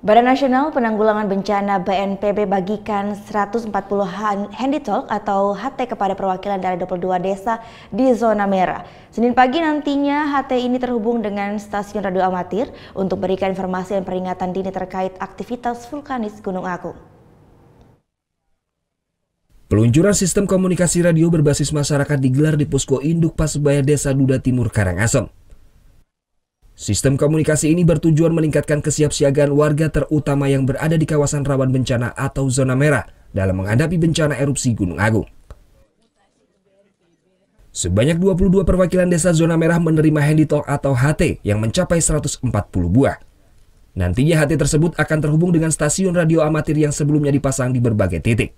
Badan Nasional Penanggulangan Bencana BNPB bagikan 140 handy talk atau HT kepada perwakilan dari 22 desa di zona merah. Senin pagi nantinya HT ini terhubung dengan stasiun radio amatir untuk berikan informasi dan peringatan dini terkait aktivitas vulkanis Gunung Agung. Peluncuran sistem komunikasi radio berbasis masyarakat digelar di Posko Induk Pasubaya Desa Duda Timur, Karangasem. Sistem komunikasi ini bertujuan meningkatkan kesiapsiagaan warga terutama yang berada di kawasan rawan bencana atau zona merah dalam menghadapi bencana erupsi Gunung Agung. Sebanyak 22 perwakilan desa zona merah menerima handy talk atau HT yang mencapai 140 buah. Nantinya HT tersebut akan terhubung dengan stasiun radio amatir yang sebelumnya dipasang di berbagai titik.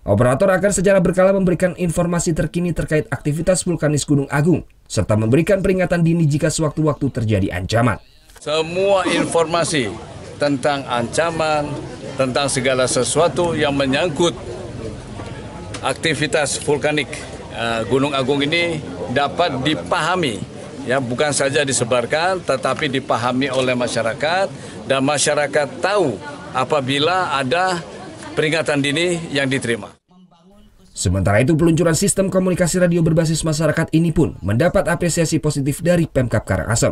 Operator akan secara berkala memberikan informasi terkini terkait aktivitas vulkanis Gunung Agung, serta memberikan peringatan dini jika sewaktu-waktu terjadi ancaman. Semua informasi tentang ancaman, tentang segala sesuatu yang menyangkut aktivitas vulkanik Gunung Agung ini dapat dipahami, ya, bukan saja disebarkan, tetapi dipahami oleh masyarakat, dan masyarakat tahu apabila ada peringatan dini yang diterima. Sementara itu, peluncuran sistem komunikasi radio berbasis masyarakat ini pun mendapat apresiasi positif dari Pemkab Karangasem.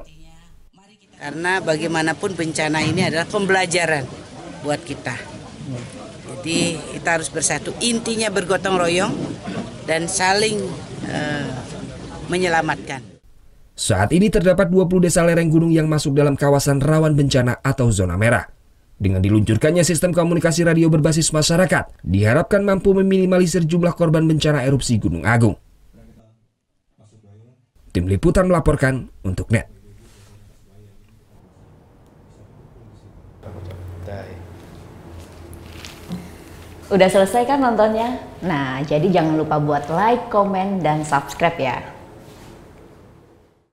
Karena bagaimanapun bencana ini adalah pembelajaran buat kita. Jadi kita harus bersatu, intinya bergotong royong dan saling menyelamatkan. Saat ini terdapat 20 desa lereng gunung yang masuk dalam kawasan rawan bencana atau zona merah. Dengan diluncurkannya sistem komunikasi radio berbasis masyarakat, diharapkan mampu meminimalisir jumlah korban bencana erupsi Gunung Agung. Tim Liputan melaporkan untuk NET. Udah selesai kan nontonnya? Nah, jadi jangan lupa buat like, komen, dan subscribe ya.